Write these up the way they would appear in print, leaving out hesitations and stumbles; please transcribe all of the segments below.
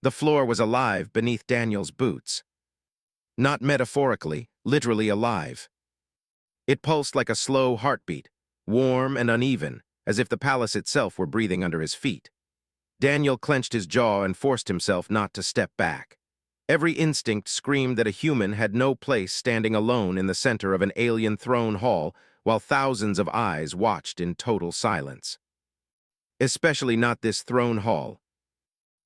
The floor was alive beneath Daniel's boots. Not metaphorically, literally alive. It pulsed like a slow heartbeat, warm and uneven, as if the palace itself were breathing under his feet. Daniel clenched his jaw and forced himself not to step back. Every instinct screamed that a human had no place standing alone in the center of an alien throne hall while thousands of eyes watched in total silence. Especially not this throne hall.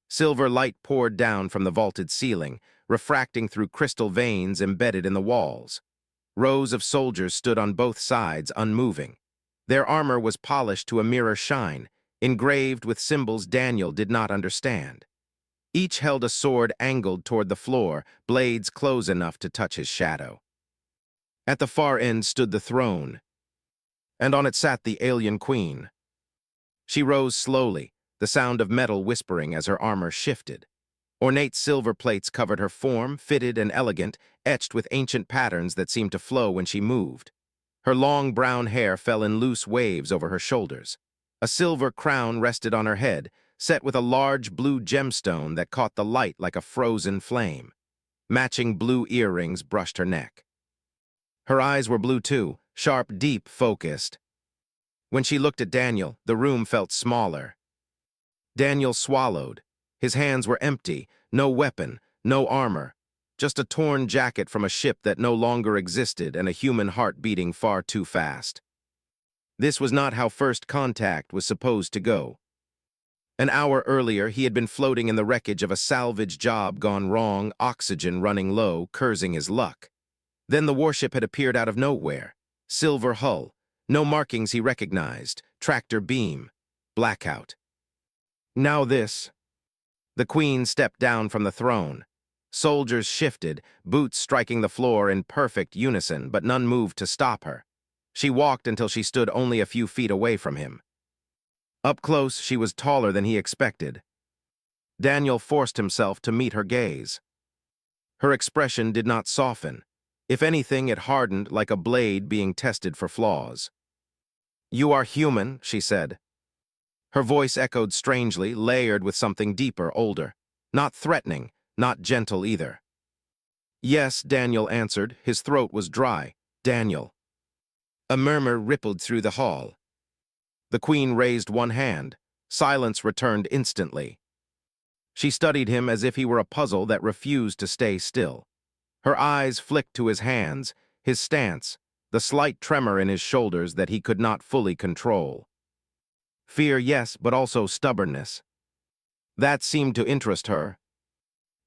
Silver light poured down from the vaulted ceiling, refracting through crystal veins embedded in the walls. Rows of soldiers stood on both sides, unmoving. Their armor was polished to a mirror shine, engraved with symbols Daniel did not understand. Each held a sword angled toward the floor, blades close enough to touch his shadow. At the far end stood the throne, and on it sat the alien queen. She rose slowly, the sound of metal whispering as her armor shifted. Ornate silver plates covered her form, fitted and elegant, etched with ancient patterns that seemed to flow when she moved. Her long brown hair fell in loose waves over her shoulders. A silver crown rested on her head, set with a large blue gemstone that caught the light like a frozen flame. Matching blue earrings brushed her neck. Her eyes were blue too, sharp, deep, focused. When she looked at Daniel, the room felt smaller. Daniel swallowed. His hands were empty, no weapon, no armor, just a torn jacket from a ship that no longer existed and a human heart beating far too fast. This was not how first contact was supposed to go. An hour earlier, he had been floating in the wreckage of a salvage job gone wrong, oxygen running low, cursing his luck. Then the warship had appeared out of nowhere. Silver hull, no markings he recognized, tractor beam, blackout. Now this. The queen stepped down from the throne. Soldiers shifted, boots striking the floor in perfect unison, but none moved to stop her. She walked until she stood only a few feet away from him. Up close, she was taller than he expected. Daniel forced himself to meet her gaze. Her expression did not soften. If anything, it hardened like a blade being tested for flaws. "You are human," she said. Her voice echoed strangely, layered with something deeper, older. Not threatening, not gentle either. "Yes," Daniel answered. His throat was dry. "Daniel." A murmur rippled through the hall. The queen raised one hand. Silence returned instantly. She studied him as if he were a puzzle that refused to stay still. Her eyes flicked to his hands, his stance, the slight tremor in his shoulders that he could not fully control. Fear, yes, but also stubbornness. That seemed to interest her.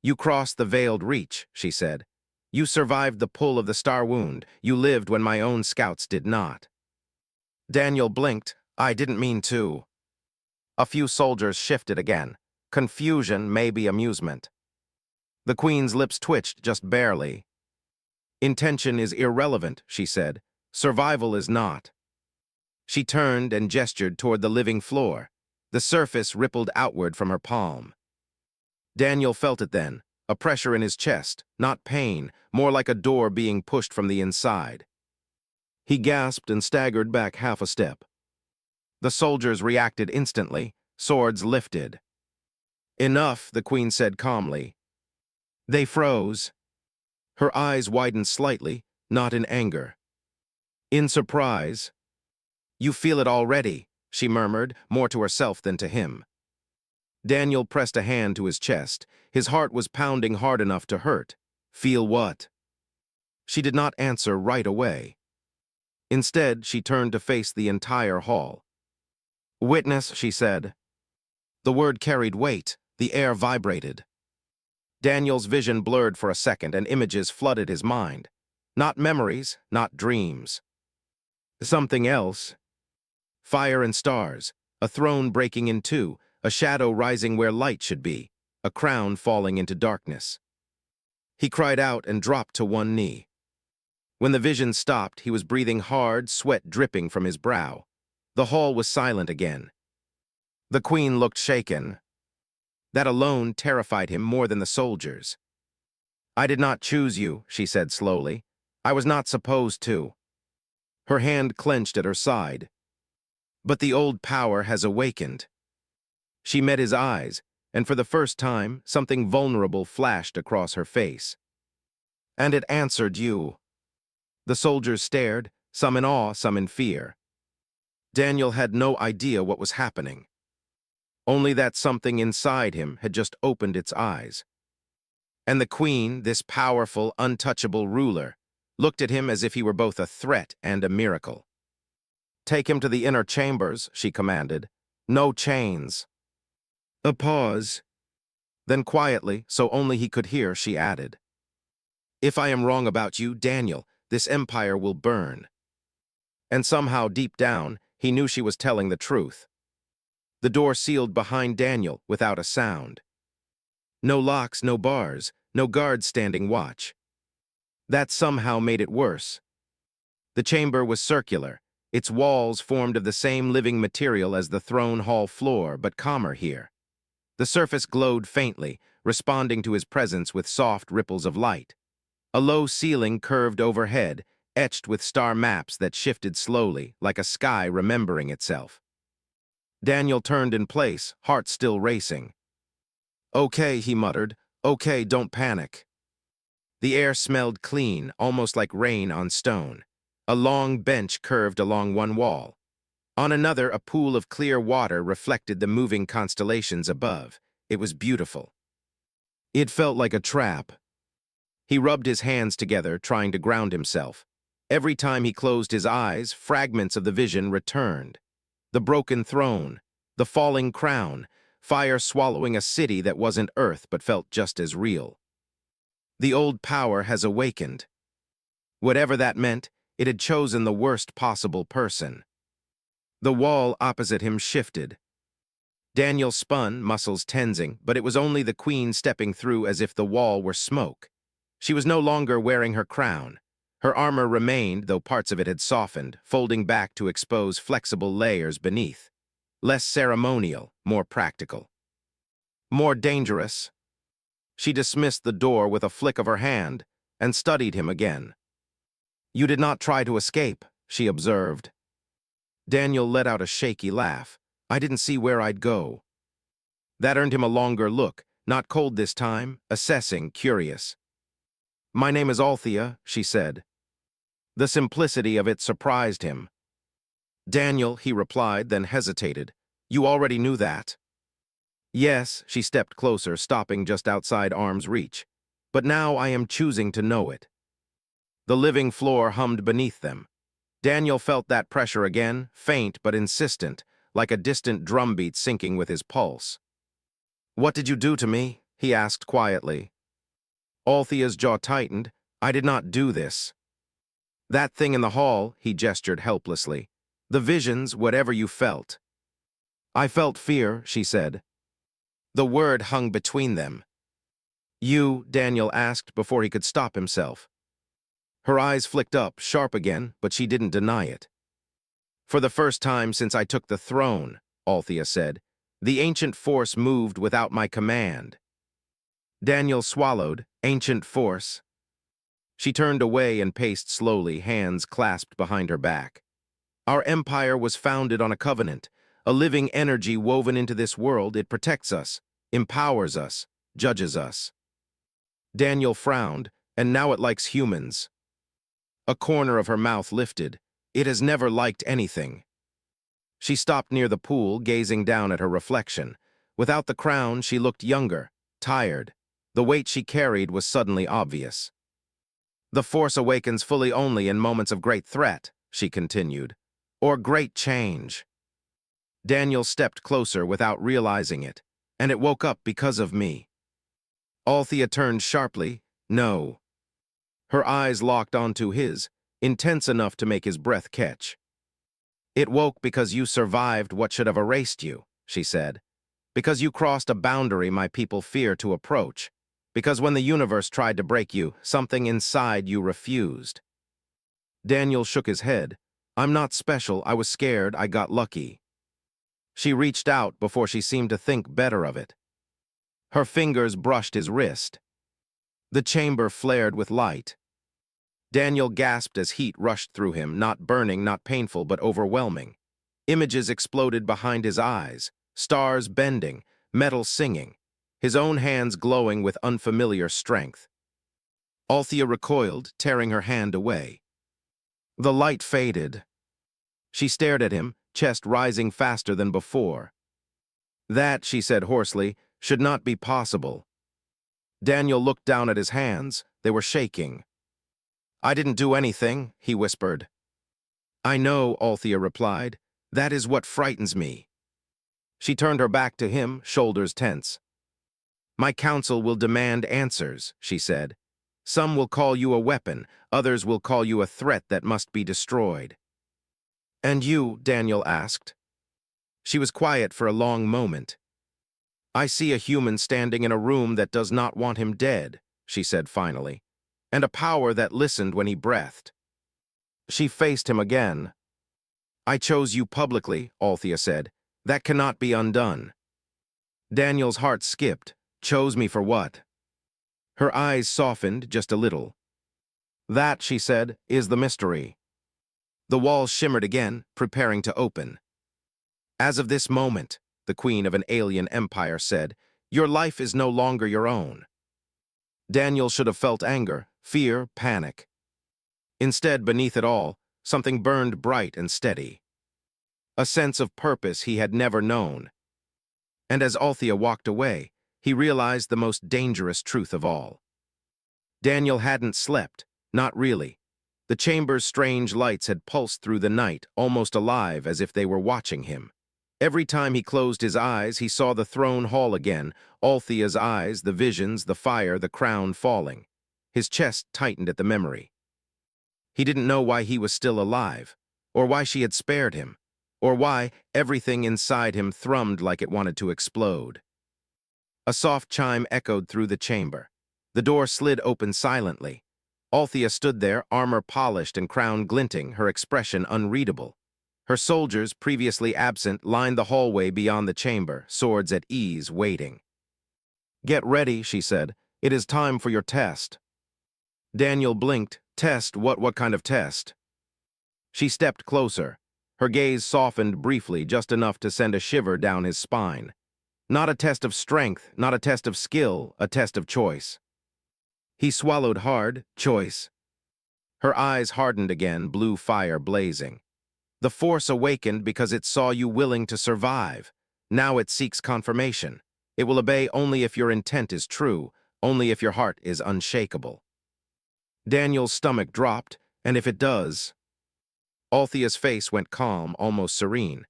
"You crossed the veiled reach," she said. "You survived the pull of the star wound. You lived when my own scouts did not." Daniel blinked. "I didn't mean to." A few soldiers shifted again. Confusion, maybe amusement. The queen's lips twitched just barely. "Intention is irrelevant," she said. "Survival is not." She turned and gestured toward the living floor. The surface rippled outward from her palm. Daniel felt it then, a pressure in his chest, not pain, more like a door being pushed from the inside. He gasped and staggered back half a step. The soldiers reacted instantly, swords lifted. "Enough," the queen said calmly. They froze. Her eyes widened slightly, not in anger. In surprise. "You feel it already," she murmured, more to herself than to him. Daniel pressed a hand to his chest. His heart was pounding hard enough to hurt. "Feel what?" She did not answer right away. Instead, she turned to face the entire hall. "Witness," she said. The word carried weight. The air vibrated. Daniel's vision blurred for a second and images flooded his mind. Not memories, not dreams. Something else. Fire and stars, a throne breaking in two, a shadow rising where light should be, a crown falling into darkness. He cried out and dropped to one knee. When the vision stopped, he was breathing hard, sweat dripping from his brow. The hall was silent again. The queen looked shaken. That alone terrified him more than the soldiers. "I did not choose you," she said slowly. "I was not supposed to." Her hand clenched at her side. "But the old power has awakened." She met his eyes, and for the first time, something vulnerable flashed across her face. "And it answered you." The soldiers stared, some in awe, some in fear. Daniel had no idea what was happening. Only that something inside him had just opened its eyes. And the queen, this powerful, untouchable ruler, looked at him as if he were both a threat and a miracle. "Take him to the inner chambers," she commanded. "No chains." A pause. Then quietly, so only he could hear, she added, "If I am wrong about you, Daniel, this empire will burn." And somehow, deep down, he knew she was telling the truth. The door sealed behind Daniel without a sound. No locks, no bars, no guards standing watch. That somehow made it worse. The chamber was circular, its walls formed of the same living material as the throne hall floor, but calmer here. The surface glowed faintly, responding to his presence with soft ripples of light. A low ceiling curved overhead, etched with star maps that shifted slowly, like a sky remembering itself. Daniel turned in place, heart still racing. "Okay," he muttered. "Okay, don't panic." The air smelled clean, almost like rain on stone. A long bench curved along one wall. On another, a pool of clear water reflected the moving constellations above. It was beautiful. It felt like a trap. He rubbed his hands together, trying to ground himself. Every time he closed his eyes, fragments of the vision returned. The broken throne, the falling crown, fire swallowing a city that wasn't Earth but felt just as real. The old power has awakened. Whatever that meant, it had chosen the worst possible person. The wall opposite him shifted. Daniel spun, muscles tensing, but it was only the queen stepping through as if the wall were smoke. She was no longer wearing her crown. Her armor remained, though parts of it had softened, folding back to expose flexible layers beneath. Less ceremonial, more practical. More dangerous. She dismissed the door with a flick of her hand and studied him again. "You did not try to escape," she observed. Daniel let out a shaky laugh. "I didn't see where I'd go." That earned him a longer look, not cold this time, assessing, curious. "My name is Althea," she said. The simplicity of it surprised him. "Daniel," he replied, then hesitated. "You already knew that." "Yes," she stepped closer, stopping just outside arm's reach. "But now I am choosing to know it." The living floor hummed beneath them. Daniel felt that pressure again, faint but insistent, like a distant drumbeat syncing with his pulse. "What did you do to me?" he asked quietly. Althea's jaw tightened. "I did not do this." "That thing in the hall," he gestured helplessly. "The visions, whatever you felt." "I felt fear," she said. The word hung between them. "You?" Daniel asked before he could stop himself. Her eyes flicked up, sharp again, but she didn't deny it. "For the first time since I took the throne," Althea said, "the ancient force moved without my command." Daniel swallowed. Ancient force. She turned away and paced slowly, hands clasped behind her back. "Our empire was founded on a covenant, a living energy woven into this world. It protects us, empowers us, judges us." Daniel frowned, "And now it likes humans." A corner of her mouth lifted. "It has never liked anything." She stopped near the pool, gazing down at her reflection. Without the crown, she looked younger, tired. The weight she carried was suddenly obvious. "The force awakens fully only in moments of great threat," she continued, "or great change." Daniel stepped closer without realizing it, "And it woke up because of me." Althea turned sharply. "No." Her eyes locked onto his, intense enough to make his breath catch. "It woke because you survived what should have erased you," she said. "Because you crossed a boundary my people fear to approach. Because when the universe tried to break you, something inside you refused." Daniel shook his head. "I'm not special. I was scared. I got lucky." She reached out before she seemed to think better of it. Her fingers brushed his wrist. The chamber flared with light. Daniel gasped as heat rushed through him, not burning, not painful, but overwhelming. Images exploded behind his eyes, stars bending, metal singing. his own hands glowing with unfamiliar strength. Althea recoiled, tearing her hand away. The light faded. She stared at him, chest rising faster than before. That, she said hoarsely, should not be possible. Daniel looked down at his hands. They were shaking. I didn't do anything, he whispered. I know, Althea replied. That is what frightens me. She turned her back to him, shoulders tense. My council will demand answers, she said. Some will call you a weapon, others will call you a threat that must be destroyed. And you, Daniel asked. She was quiet for a long moment. I see a human standing in a room that does not want him dead, she said finally, and a power that listened when he breathed. She faced him again. I chose you publicly, Althea said. That cannot be undone. Daniel's heart skipped. Chose me for what? Her eyes softened just a little. That, she said, is the mystery. The walls shimmered again, preparing to open. As of this moment, the queen of an alien empire said, your life is no longer your own. Daniel should have felt anger, fear, panic. Instead, beneath it all, something burned bright and steady. A sense of purpose he had never known. And as Althea walked away, he realized the most dangerous truth of all. Daniel hadn't slept, not really. The chamber's strange lights had pulsed through the night, almost alive as if they were watching him. Every time he closed his eyes, he saw the throne hall again, Althea's eyes, the visions, the fire, the crown falling. His chest tightened at the memory. He didn't know why he was still alive, or why she had spared him, or why everything inside him thrummed like it wanted to explode. A soft chime echoed through the chamber. The door slid open silently. Althea stood there, armor polished and crown glinting, her expression unreadable. Her soldiers, previously absent, lined the hallway beyond the chamber, swords at ease, waiting. Get ready, she said. It is time for your test. Daniel blinked. Test? What kind of test? She stepped closer. Her gaze softened briefly, just enough to send a shiver down his spine. Not a test of strength, not a test of skill, a test of choice. He swallowed hard. Choice. Her eyes hardened again, blue fire blazing. The Force awakened because it saw you willing to survive. Now it seeks confirmation. It will obey only if your intent is true, only if your heart is unshakable. Daniel's stomach dropped, and if it does... Althea's face went calm, almost serene.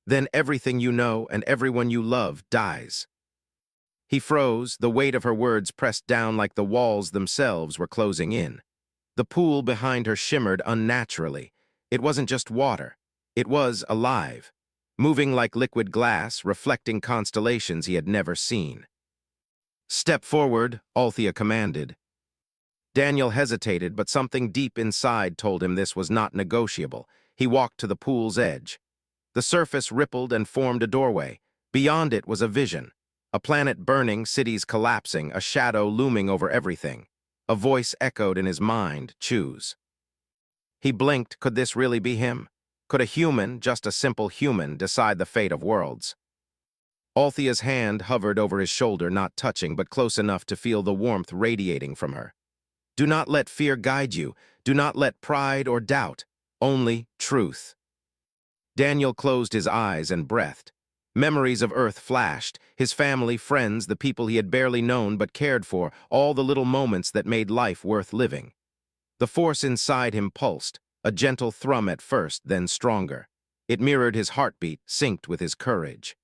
Then everything you know and everyone you love dies. He froze, the weight of her words pressed down like the walls themselves were closing in. The pool behind her shimmered unnaturally. It wasn't just water. It was alive, moving like liquid glass, reflecting constellations he had never seen. Step forward, Althea commanded. Daniel hesitated, but something deep inside told him this was not negotiable. He walked to the pool's edge. The surface rippled and formed a doorway. Beyond it was a vision. A planet burning, cities collapsing, a shadow looming over everything. A voice echoed in his mind, choose. He blinked. Could this really be him? Could a human, just a simple human, decide the fate of worlds? Althea's hand hovered over his shoulder, not touching, but close enough to feel the warmth radiating from her. Do not let fear guide you. Do not let pride or doubt. Only truth. Daniel closed his eyes and breathed. Memories of Earth flashed, his family, friends, the people he had barely known but cared for, all the little moments that made life worth living. The force inside him pulsed, a gentle thrum at first, then stronger. It mirrored his heartbeat, synced with his courage.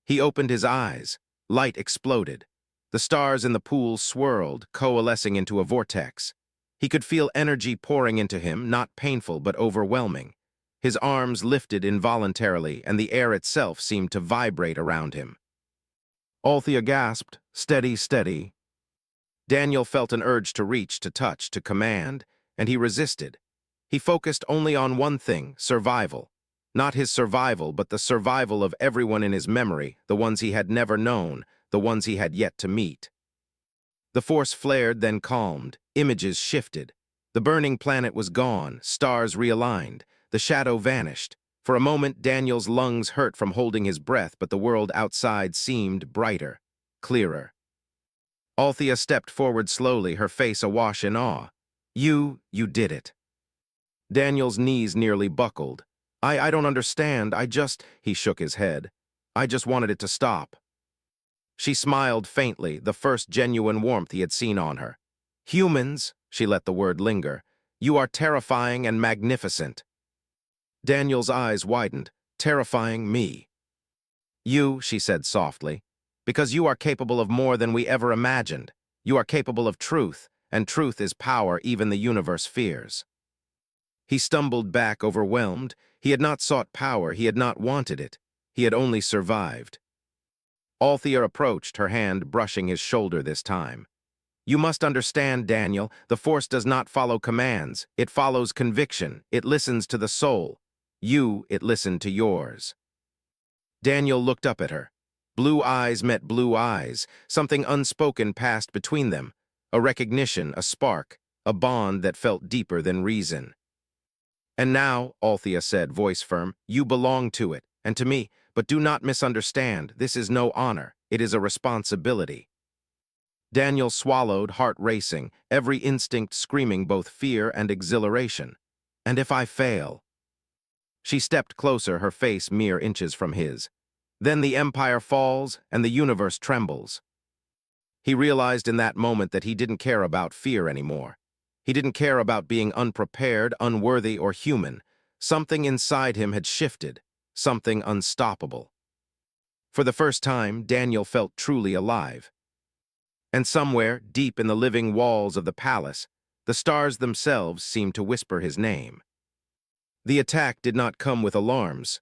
He opened his eyes. Light exploded. The stars in the pool swirled, coalescing into a vortex. He could feel energy pouring into him, not painful but overwhelming. His arms lifted involuntarily, and the air itself seemed to vibrate around him. Althea gasped, steady, steady. Daniel felt an urge to reach, to touch, to command, and he resisted. He focused only on one thing, survival. Not his survival, but the survival of everyone in his memory, the ones he had never known, the ones he had yet to meet. The force flared, then calmed. Images shifted. The burning planet was gone, stars realigned. The shadow vanished. For a moment, Daniel's lungs hurt from holding his breath, but the world outside seemed brighter. clearer. Althea stepped forward slowly, her face awash in awe. You did it. Daniel's knees nearly buckled. I don't understand, he shook his head. I just wanted it to stop. She smiled faintly, the first genuine warmth he had seen on her. Humans, she let the word linger, you are terrifying and magnificent. Daniel's eyes widened. Terrifying me. You, she said softly, because you are capable of more than we ever imagined. You are capable of truth, and truth is power even the universe fears. He stumbled back, overwhelmed. He had not sought power, he had not wanted it. He had only survived. Althea approached, her hand brushing his shoulder this time. You must understand, Daniel, the Force does not follow commands. It follows conviction. It listens to the soul. It listened to yours. Daniel looked up at her. Blue eyes met blue eyes. Something unspoken passed between them. A recognition, a spark, a bond that felt deeper than reason. And now, Althea said, voice firm, you belong to it, and to me, but do not misunderstand, this is no honor, it is a responsibility. Daniel swallowed, heart racing, every instinct screaming both fear and exhilaration. And if I fail? She stepped closer, her face mere inches from his. Then the empire falls, and the universe trembles. He realized in that moment that he didn't care about fear anymore. He didn't care about being unprepared, unworthy, or human. Something inside him had shifted, something unstoppable. For the first time, Daniel felt truly alive. And somewhere, deep in the living walls of the palace, the stars themselves seemed to whisper his name. The attack did not come with alarms.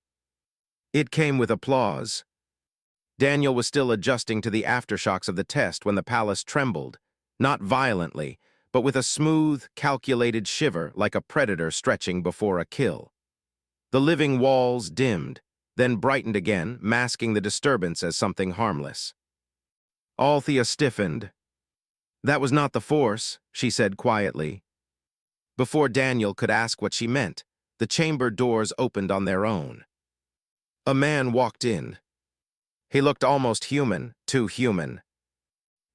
It came with applause. Daniel was still adjusting to the aftershocks of the test when the palace trembled, not violently, but with a smooth, calculated shiver like a predator stretching before a kill. The living walls dimmed, then brightened again, masking the disturbance as something harmless. Althea stiffened. That was not the Force, she said quietly. Before Daniel could ask what she meant, the chamber doors opened on their own. A man walked in. He looked almost human, too human.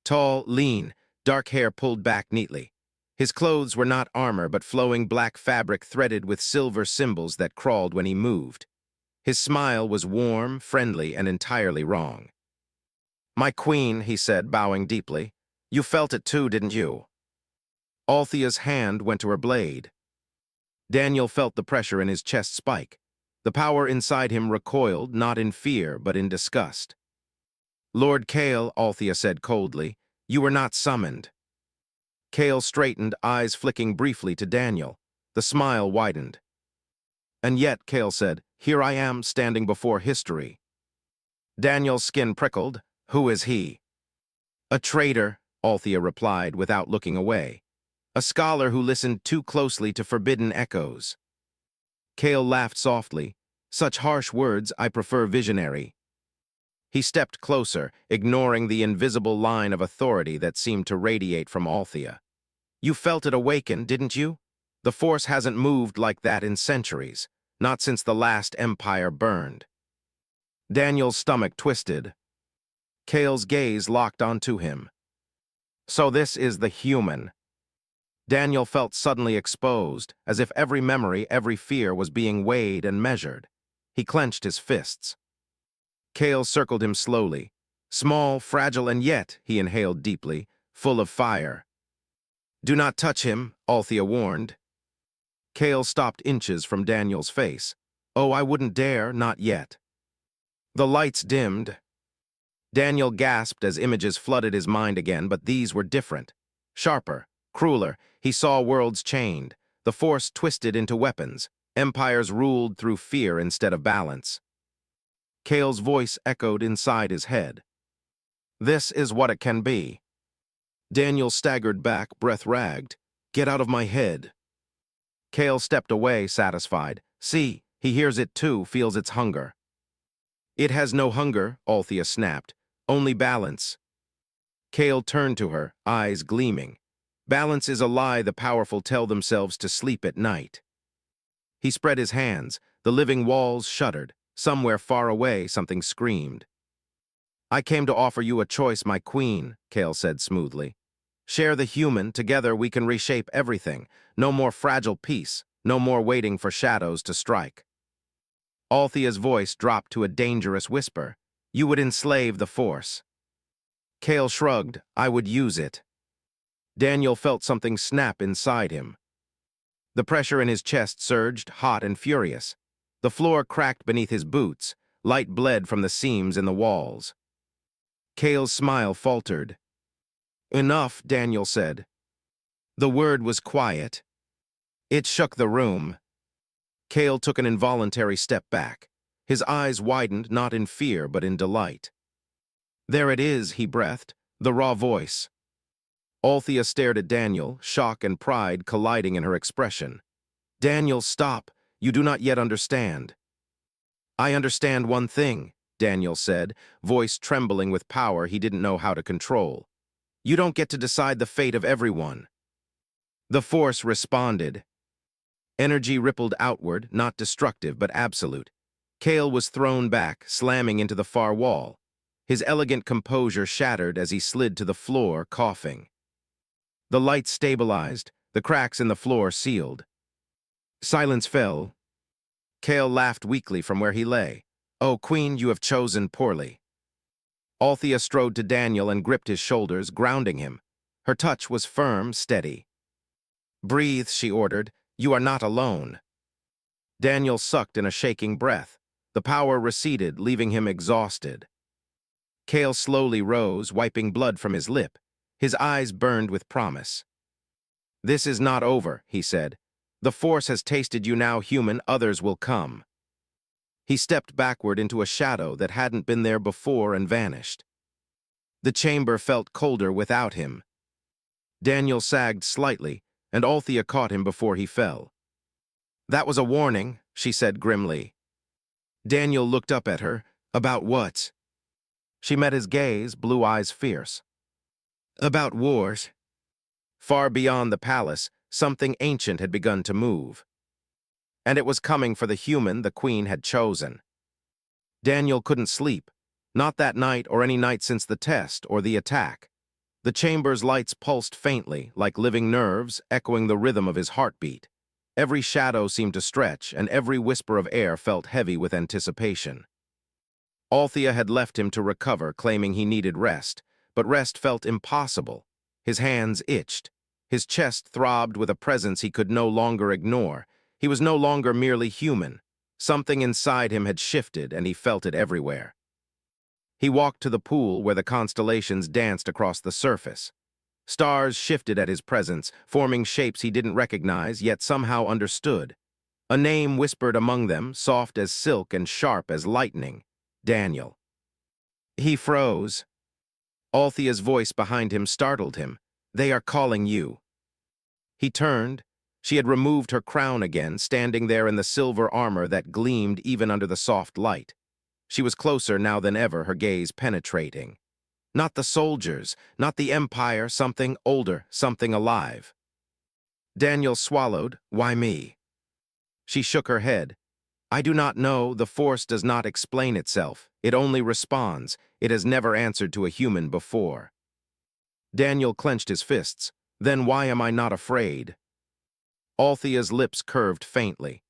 Tall, lean, dark hair pulled back neatly. His clothes were not armor but flowing black fabric threaded with silver symbols that crawled when he moved. His smile was warm, friendly, and entirely wrong. My queen, he said, bowing deeply. You felt it too, didn't you? Althea's hand went to her blade. Daniel felt the pressure in his chest spike. The power inside him recoiled, not in fear, but in disgust. Lord Kale, Althea said coldly, you were not summoned. Kale straightened, eyes flicking briefly to Daniel. The smile widened. And yet, Kale said, here I am, standing before history. Daniel's skin prickled. Who is he? A traitor, Althea replied without looking away. A scholar who listened too closely to forbidden echoes. Kale laughed softly. Such harsh words, I prefer visionary. He stepped closer, ignoring the invisible line of authority that seemed to radiate from Althea. You felt it awaken, didn't you? The Force hasn't moved like that in centuries, not since the last empire burned. Daniel's stomach twisted. Kale's gaze locked onto him. So this is the human. Daniel felt suddenly exposed, as if every memory, every fear was being weighed and measured. He clenched his fists. Kale circled him slowly. Small, fragile, and yet, he inhaled deeply, full of fire. Do not touch him, Althea warned. Kale stopped inches from Daniel's face. Oh, I wouldn't dare, not yet. The lights dimmed. Daniel gasped as images flooded his mind again, but these were different. Sharper, crueler, he saw worlds chained, the Force twisted into weapons, empires ruled through fear instead of balance. Kale's voice echoed inside his head. This is what it can be. Daniel staggered back, breath ragged. Get out of my head. Kale stepped away, satisfied. See, he hears it too, feels its hunger. It has no hunger, Althea snapped. Only balance. Kale turned to her, eyes gleaming. Balance is a lie the powerful tell themselves to sleep at night. He spread his hands. The living walls shuddered. Somewhere far away, something screamed. I came to offer you a choice, my queen, Kale said smoothly. Share the human, together we can reshape everything. No more fragile peace, no more waiting for shadows to strike. Althea's voice dropped to a dangerous whisper. You would enslave the Force. Kale shrugged. I would use it. Daniel felt something snap inside him. The pressure in his chest surged, hot and furious. The floor cracked beneath his boots. Light bled from the seams in the walls. Kale's smile faltered. Enough, Daniel said. The word was quiet. It shook the room. Kale took an involuntary step back. His eyes widened not in fear but in delight. There it is, he breathed, the raw voice. Althea stared at Daniel, shock and pride colliding in her expression. Daniel, stop. You do not yet understand. I understand one thing, Daniel said, voice trembling with power he didn't know how to control. You don't get to decide the fate of everyone. The Force responded. Energy rippled outward, not destructive but absolute. Kale was thrown back, slamming into the far wall. His elegant composure shattered as he slid to the floor, coughing. The lights stabilized, the cracks in the floor sealed. Silence fell. Kale laughed weakly from where he lay. Oh, Queen, you have chosen poorly. Althea strode to Daniel and gripped his shoulders, grounding him. Her touch was firm, steady. Breathe, she ordered. You are not alone. Daniel sucked in a shaking breath. The power receded, leaving him exhausted. Kale slowly rose, wiping blood from his lip. His eyes burned with promise. This is not over, he said. The Force has tasted you now, human, others will come. He stepped backward into a shadow that hadn't been there before and vanished. The chamber felt colder without him. Daniel sagged slightly, and Althea caught him before he fell. That was a warning, she said grimly. Daniel looked up at her. About what? She met his gaze, blue eyes fierce. About wars. Far beyond the palace, something ancient had begun to move. And it was coming for the human the Queen had chosen. Daniel couldn't sleep, not that night or any night since the test or the attack. The chamber's lights pulsed faintly, like living nerves, echoing the rhythm of his heartbeat. Every shadow seemed to stretch, and every whisper of air felt heavy with anticipation. Althea had left him to recover, claiming he needed rest, but rest felt impossible. His hands itched. His chest throbbed with a presence he could no longer ignore. He was no longer merely human. Something inside him had shifted, and he felt it everywhere. He walked to the pool where the constellations danced across the surface. Stars shifted at his presence, forming shapes he didn't recognize, yet somehow understood. A name whispered among them, soft as silk and sharp as lightning. Daniel. He froze. Althea's voice behind him startled him. They are calling you. He turned. She had removed her crown again, standing there in the silver armor that gleamed even under the soft light. She was closer now than ever, her gaze penetrating. Not the soldiers, not the Empire, something older, something alive. Daniel swallowed. Why me? She shook her head. I do not know. The Force does not explain itself. It only responds. It has never answered to a human before. Daniel clenched his fists. Then why am I not afraid? Althea's lips curved faintly.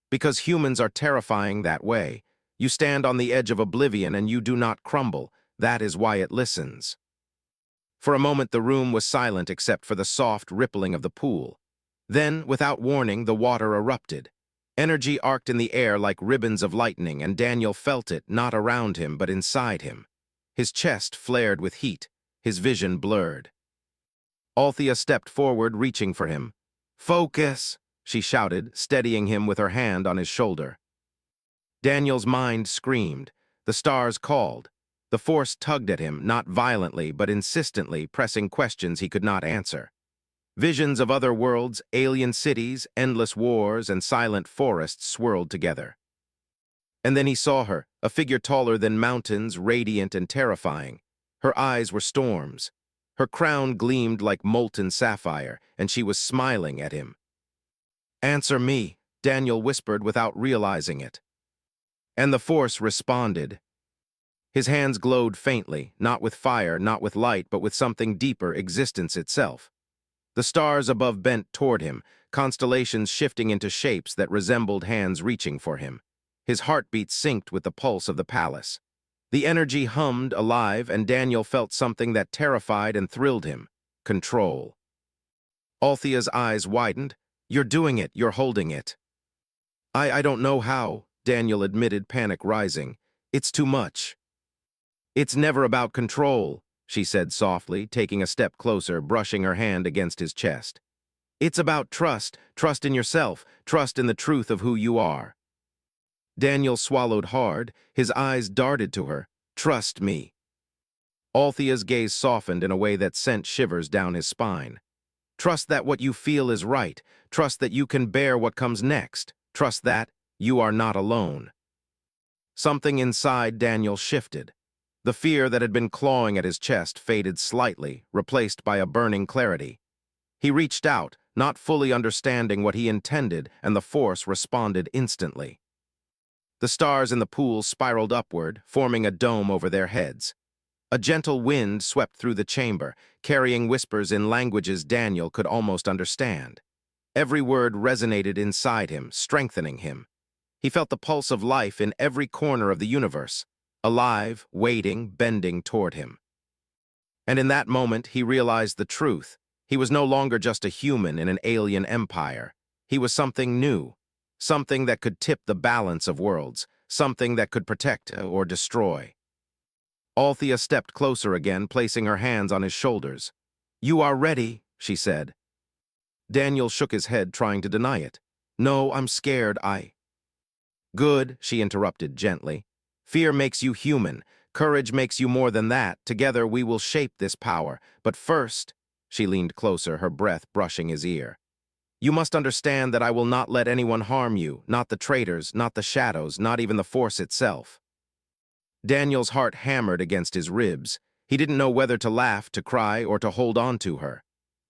Because humans are terrifying that way. You stand on the edge of oblivion and you do not crumble. That is why it listens. For a moment the room was silent except for the soft rippling of the pool. Then, without warning, the water erupted. Energy arced in the air like ribbons of lightning, and Daniel felt it, not around him, but inside him. His chest flared with heat, his vision blurred. Althea stepped forward, reaching for him. Focus, she shouted, steadying him with her hand on his shoulder. Daniel's mind screamed. The stars called. The Force tugged at him, not violently, but insistently, pressing questions he could not answer. Visions of other worlds, alien cities, endless wars, and silent forests swirled together. And then he saw her, a figure taller than mountains, radiant and terrifying. Her eyes were storms. Her crown gleamed like molten sapphire, and she was smiling at him. Answer me, Daniel whispered without realizing it. And the Force responded. His hands glowed faintly, not with fire, not with light, but with something deeper, existence itself. The stars above bent toward him, constellations shifting into shapes that resembled hands reaching for him. His heartbeat synced with the pulse of the palace. The energy hummed, alive, and Daniel felt something that terrified and thrilled him. Control. Althea's eyes widened. "You're doing it, you're holding it." I don't know how," Daniel admitted, panic rising. "It's too much." "It's never about control," she said softly, taking a step closer, brushing her hand against his chest. "It's about trust, trust in yourself, trust in the truth of who you are." Daniel swallowed hard, his eyes darted to her. "Trust me." Althea's gaze softened in a way that sent shivers down his spine. "Trust that what you feel is right. Trust that you can bear what comes next. Trust that you are not alone." Something inside Daniel shifted. The fear that had been clawing at his chest faded slightly, replaced by a burning clarity. He reached out, not fully understanding what he intended, and the force responded instantly. The stars in the pool spiraled upward, forming a dome over their heads. A gentle wind swept through the chamber, carrying whispers in languages Daniel could almost understand. Every word resonated inside him, strengthening him. He felt the pulse of life in every corner of the universe, alive, waiting, bending toward him. And in that moment, he realized the truth. He was no longer just a human in an alien empire. He was something new, something that could tip the balance of worlds, something that could protect or destroy. Althea stepped closer again, placing her hands on his shoulders. "You are ready," she said. Daniel shook his head, trying to deny it. "No, I'm scared, Good," she interrupted gently. "Fear makes you human. Courage makes you more than that. Together we will shape this power. But first," she leaned closer, her breath brushing his ear, "you must understand that I will not let anyone harm you, not the traitors, not the shadows, not even the Force itself." Daniel's heart hammered against his ribs. He didn't know whether to laugh, to cry, or to hold on to her.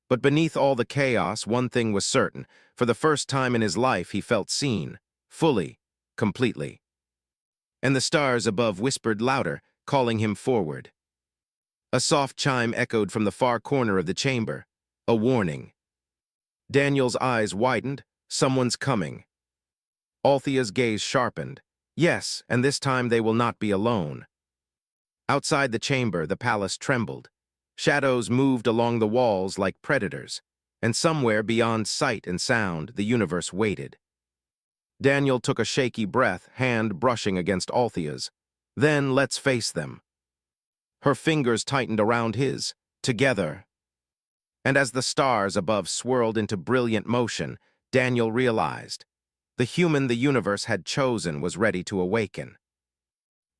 But beneath all the chaos, one thing was certain. For the first time in his life, he felt seen, fully, completely. And the stars above whispered louder, calling him forward. A soft chime echoed from the far corner of the chamber. A warning. Daniel's eyes widened. Someone's coming. Althea's gaze sharpened. Yes, and this time they will not be alone. Outside the chamber, the palace trembled. Shadows moved along the walls like predators, and somewhere beyond sight and sound, the universe waited. Daniel took a shaky breath, hand brushing against Althea's. "Then let's face them." Her fingers tightened around his. "Together." And as the stars above swirled into brilliant motion, Daniel realized the human the universe had chosen was ready to awaken.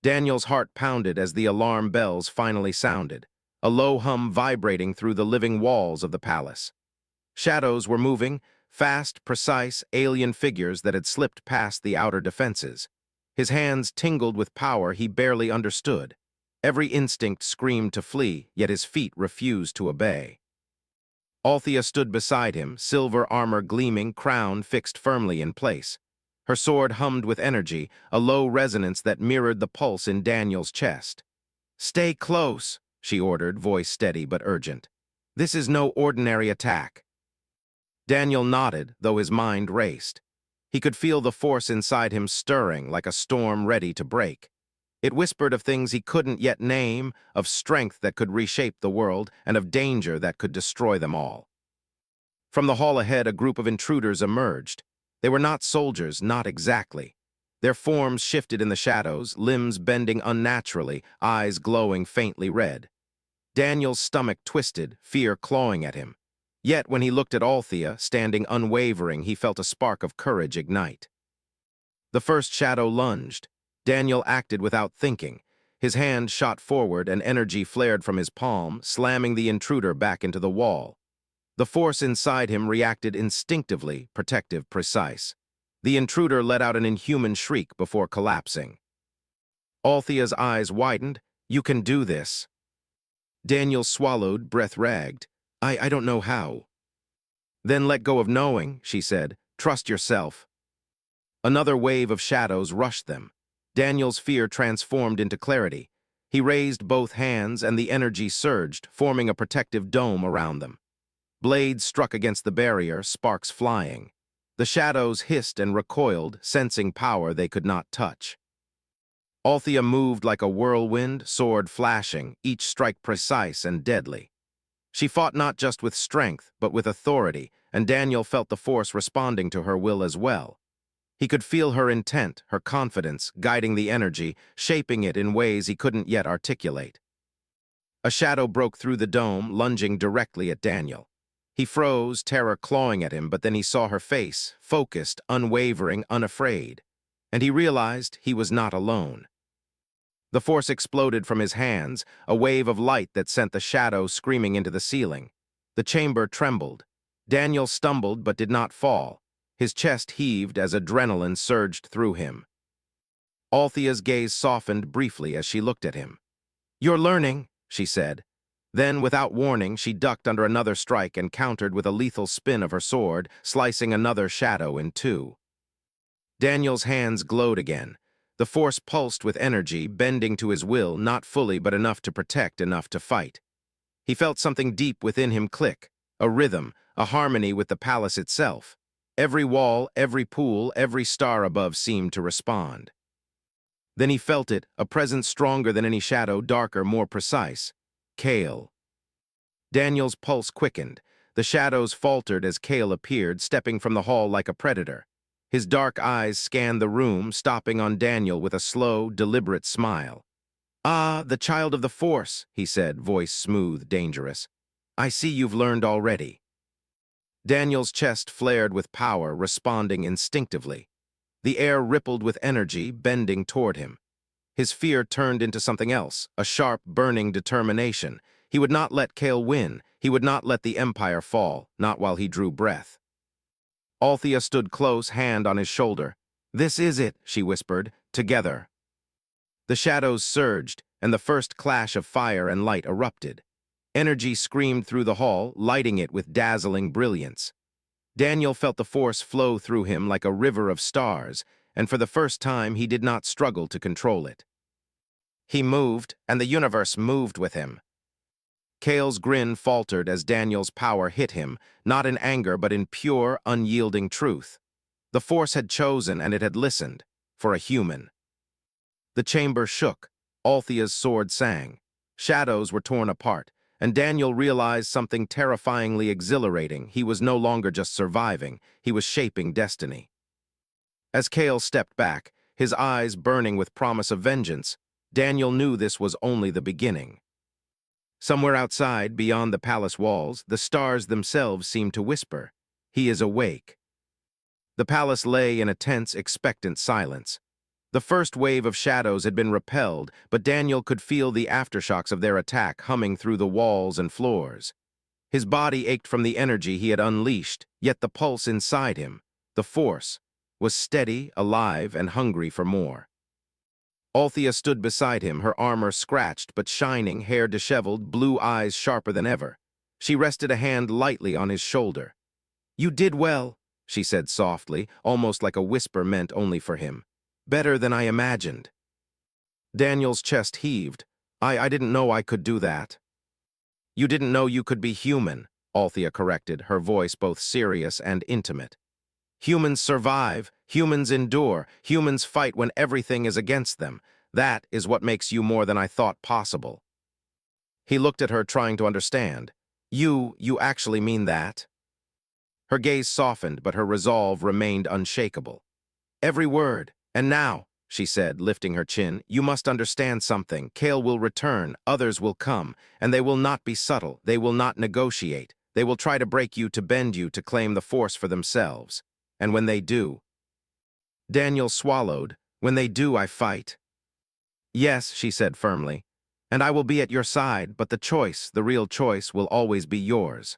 Daniel's heart pounded as the alarm bells finally sounded, a low hum vibrating through the living walls of the palace. Shadows were moving, fast, precise, alien figures that had slipped past the outer defenses. His hands tingled with power he barely understood. Every instinct screamed to flee, yet his feet refused to obey. Althea stood beside him, silver armor gleaming, crown fixed firmly in place. Her sword hummed with energy, a low resonance that mirrored the pulse in Daniel's chest. "Stay close," she ordered, voice steady but urgent. "This is no ordinary attack." Daniel nodded, though his mind raced. He could feel the force inside him stirring like a storm ready to break. It whispered of things he couldn't yet name, of strength that could reshape the world, and of danger that could destroy them all. From the hall ahead, a group of intruders emerged. They were not soldiers, not exactly. Their forms shifted in the shadows, limbs bending unnaturally, eyes glowing faintly red. Daniel's stomach twisted, fear clawing at him. Yet when he looked at Althea, standing unwavering, he felt a spark of courage ignite. The first shadow lunged. Daniel acted without thinking. His hand shot forward and energy flared from his palm, slamming the intruder back into the wall. The force inside him reacted instinctively, protective, precise. The intruder let out an inhuman shriek before collapsing. Althea's eyes widened. "You can do this." Daniel swallowed, breath ragged. I don't know how." "Then let go of knowing," she said. "Trust yourself." Another wave of shadows rushed them. Daniel's fear transformed into clarity. He raised both hands and the energy surged, forming a protective dome around them. Blades struck against the barrier, sparks flying. The shadows hissed and recoiled, sensing power they could not touch. Althea moved like a whirlwind, sword flashing, each strike precise and deadly. She fought not just with strength, but with authority, and Daniel felt the force responding to her will as well. He could feel her intent, her confidence, guiding the energy, shaping it in ways he couldn't yet articulate. A shadow broke through the dome, lunging directly at Daniel. He froze, terror clawing at him, but then he saw her face, focused, unwavering, unafraid. And he realized he was not alone. The force exploded from his hands, a wave of light that sent the shadow screaming into the ceiling. The chamber trembled. Daniel stumbled but did not fall. His chest heaved as adrenaline surged through him. Althea's gaze softened briefly as she looked at him. "You're learning," she said. Then, without warning, she ducked under another strike and countered with a lethal spin of her sword, slicing another shadow in two. Daniel's hands glowed again. The force pulsed with energy, bending to his will, not fully but enough to protect, enough to fight. He felt something deep within him click, a rhythm, a harmony with the palace itself. Every wall, every pool, every star above seemed to respond. Then he felt it, a presence stronger than any shadow, darker, more precise. Kale. Daniel's pulse quickened. The shadows faltered as Kale appeared, stepping from the hall like a predator. His dark eyes scanned the room, stopping on Daniel with a slow, deliberate smile. "Ah, the child of the Force," he said, voice smooth, dangerous. "I see you've learned already." Daniel's chest flared with power, responding instinctively. The air rippled with energy, bending toward him. His fear turned into something else, a sharp, burning determination. He would not let Kale win. He would not let the Empire fall, not while he drew breath. Althea stood close, hand on his shoulder. "This is it," she whispered, "together." The shadows surged, and the first clash of fire and light erupted. Energy screamed through the hall, lighting it with dazzling brilliance. Daniel felt the force flow through him like a river of stars, and for the first time he did not struggle to control it. He moved, and the universe moved with him. Kale's grin faltered as Daniel's power hit him, not in anger but in pure, unyielding truth. The force had chosen, and it had listened, for a human. The chamber shook. Althea's sword sang. Shadows were torn apart, and Daniel realized something terrifyingly exhilarating. He was no longer just surviving, he was shaping destiny. As Kale stepped back, his eyes burning with promise of vengeance, Daniel knew this was only the beginning. Somewhere outside, beyond the palace walls, the stars themselves seemed to whisper, "He is awake." The palace lay in a tense, expectant silence. The first wave of shadows had been repelled, but Daniel could feel the aftershocks of their attack humming through the walls and floors. His body ached from the energy he had unleashed, yet the pulse inside him, the force, was steady, alive, and hungry for more. Althea stood beside him, her armor scratched but shining, hair disheveled, blue eyes sharper than ever. She rested a hand lightly on his shoulder. "You did well," she said softly, almost like a whisper meant only for him. "Better than I imagined." Daniel's chest heaved. I didn't know I could do that." "You didn't know you could be human," Althea corrected, her voice both serious and intimate. "Humans survive, humans endure, humans fight when everything is against them. That is what makes you more than I thought possible." He looked at her, trying to understand. You actually mean that?" Her gaze softened, but her resolve remained unshakable. "Every word. And now," she said, lifting her chin, "you must understand something. Kale will return, others will come, and they will not be subtle, they will not negotiate. They will try to break you, to bend you, to claim the force for themselves. And when they do—" Daniel swallowed. "When they do, I fight." "Yes," she said firmly, "and I will be at your side, but the choice, the real choice, will always be yours."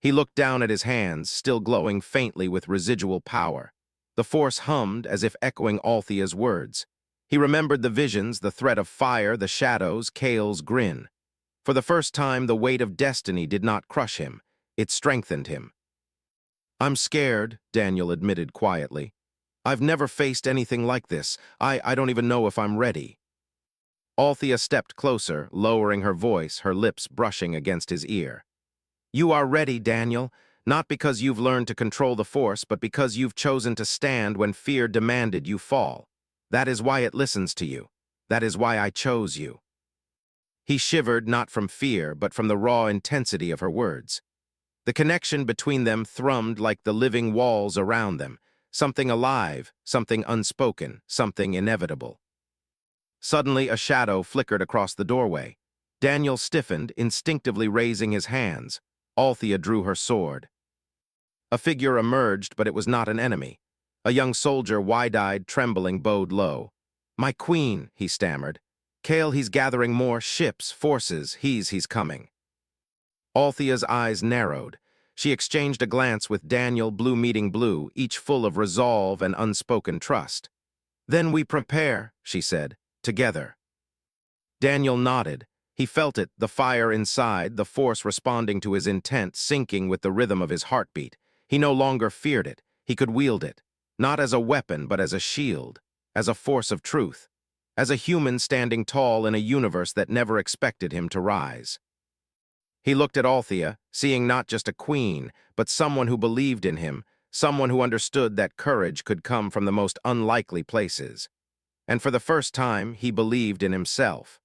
He looked down at his hands, still glowing faintly with residual power. The force hummed as if echoing Althea's words. He remembered the visions, the threat of fire, the shadows, Kale's grin. For the first time, the weight of destiny did not crush him. It strengthened him. "I'm scared," Daniel admitted quietly. "I've never faced anything like this. I don't even know if I'm ready." Althea stepped closer, lowering her voice, her lips brushing against his ear. You are ready, Daniel, not because you've learned to control the Force, but because you've chosen to stand when fear demanded you fall. That is why it listens to you. That is why I chose you. He shivered not from fear, but from the raw intensity of her words. The connection between them thrummed like the living walls around them, something alive, something unspoken, something inevitable. Suddenly, a shadow flickered across the doorway. Daniel stiffened, instinctively raising his hands. Althea drew her sword. A figure emerged, but it was not an enemy. A young soldier, wide-eyed, trembling, bowed low. "My queen," he stammered. "Kale, he's gathering more ships, forces, he's coming." Althea's eyes narrowed. She exchanged a glance with Daniel, blue meeting blue, each full of resolve and unspoken trust. "Then we prepare," she said, "together." Daniel nodded. He felt it, the fire inside, the force responding to his intent, syncing with the rhythm of his heartbeat. He no longer feared it. He could wield it, not as a weapon, but as a shield, as a force of truth, as a human standing tall in a universe that never expected him to rise. He looked at Althea, seeing not just a queen, but someone who believed in him, someone who understood that courage could come from the most unlikely places. And for the first time, he believed in himself.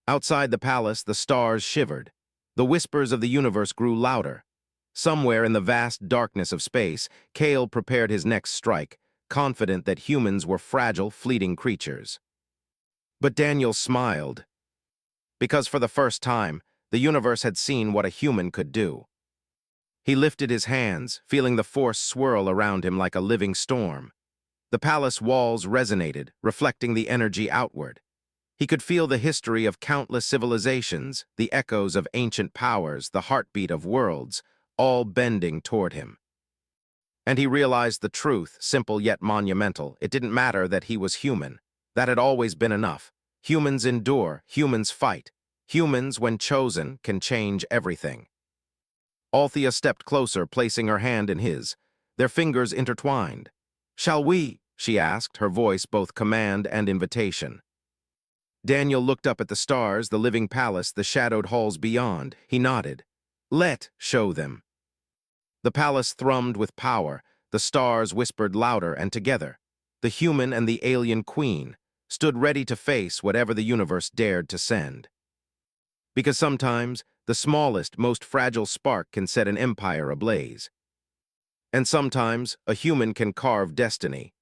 Outside the palace, the stars shivered. The whispers of the universe grew louder. Somewhere in the vast darkness of space, Kale prepared his next strike, confident that humans were fragile, fleeting creatures. But Daniel smiled, because for the first time, the universe had seen what a human could do. He lifted his hands, feeling the force swirl around him like a living storm. The palace walls resonated, reflecting the energy outward. He could feel the history of countless civilizations, the echoes of ancient powers, the heartbeat of worlds, all bending toward him. And he realized the truth, simple yet monumental. It didn't matter that he was human. That had always been enough. Humans endure, humans fight. Humans, when chosen, can change everything. Althea stepped closer, placing her hand in his. Their fingers intertwined. "Shall we?" she asked, her voice both command and invitation. Daniel looked up at the stars, the living palace, the shadowed halls beyond. He nodded. Show them." The palace thrummed with power. The stars whispered louder, and together, the human and the alien queen stood ready to face whatever the universe dared to send. Because sometimes, the smallest, most fragile spark can set an empire ablaze. And sometimes, a human can carve destiny.